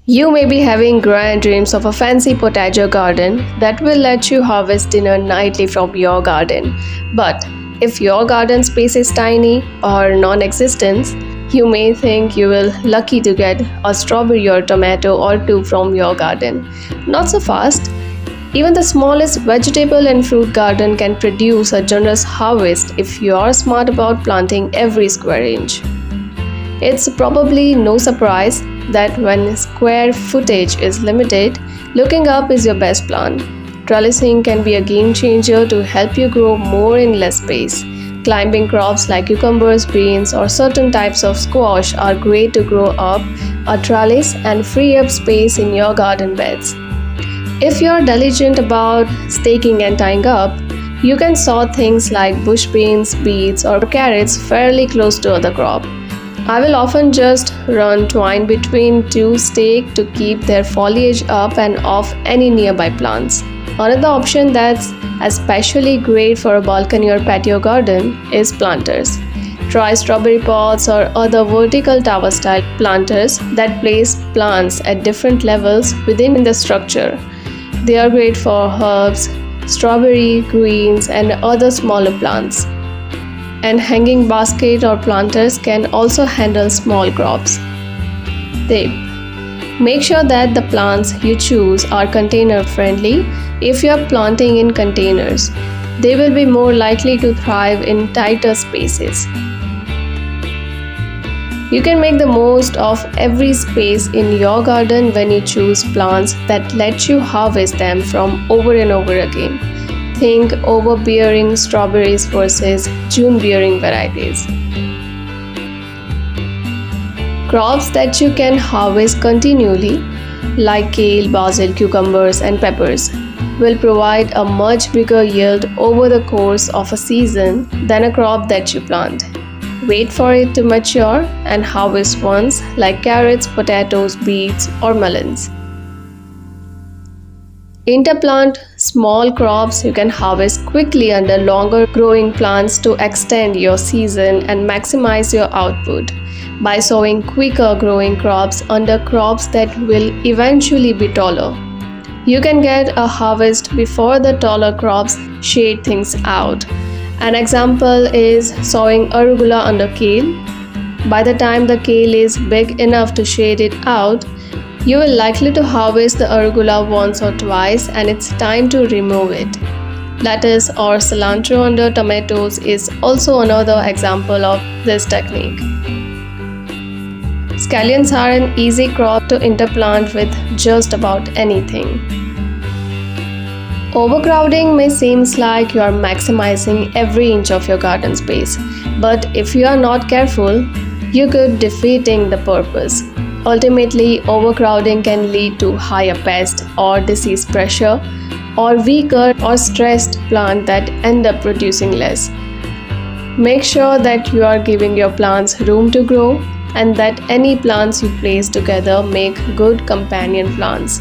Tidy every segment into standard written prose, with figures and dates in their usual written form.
You may be having grand dreams of a fancy potato garden that will let you harvest dinner nightly from your garden. But if your garden space is tiny or non-existent, you may think you will lucky to get a strawberry or tomato or two from your garden. Not so fast. Even the smallest vegetable and fruit garden can produce a generous harvest if you are smart about planting every square inch. It's probably no surprise that when square footage is limited, looking up is your best plan. Trellising can be a game changer to help you grow more in less space. Climbing crops like cucumbers, beans, or certain types of squash are great to grow up a trellis and free up space in your garden beds. If you're diligent about staking and tying up, you can sow things like bush beans, beets, or carrots fairly close to the crop. I will often just run twine between two stakes to keep their foliage up and off any nearby plants. Another option that's especially great for a balcony or patio garden is planters. Try strawberry pots or other vertical tower style planters that place plants at different levels within the structure. They are great for herbs, strawberry, greens, and other smaller plants. And hanging basket or planters can also handle small crops. Tip: make sure that the plants you choose are container friendly. If you are planting in containers, they will be more likely to thrive in tighter spaces. You can make the most of every space in your garden when you choose plants that let you harvest them from over and over again. Think overbearing strawberries versus June-bearing varieties. Crops that you can harvest continually, like kale, basil, cucumbers, and peppers, will provide a much bigger yield over the course of a season than a crop that you plant. Wait for it to mature and harvest once, like carrots, potatoes, beets, or melons. Interplant small crops you can harvest quickly under longer growing plants to extend your season and maximize your output by sowing quicker growing crops under crops that will eventually be taller. You can get a harvest before the taller crops shade things out. An example is sowing arugula under kale. By the time the kale is big enough to shade it out, you will likely to harvest the arugula once or twice and it's time to remove it. Lettuce or cilantro under tomatoes is also another example of this technique. Scallions are an easy crop to interplant with just about anything. Overcrowding may seem like you are maximizing every inch of your garden space, but if you are not careful, you could defeating the purpose. Ultimately, overcrowding can lead to higher pest or disease pressure or weaker or stressed plants that end up producing less. Make sure that you are giving your plants room to grow and that any plants you place together make good companion plants.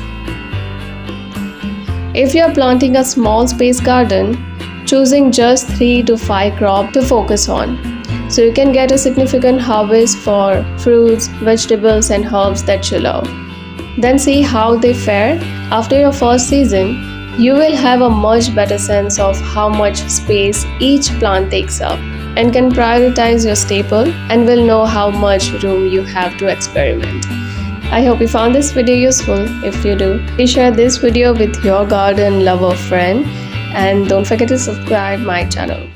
If you are planting a small space garden, choosing just 3 to 5 crops to focus on, so you can get a significant harvest for fruits, vegetables, and herbs that you love. Then see how they fare. After your first season, you will have a much better sense of how much space each plant takes up and can prioritize your staple and will know how much room you have to experiment. I hope you found this video useful. If you do, please share this video with your garden lover friend and don't forget to subscribe my channel.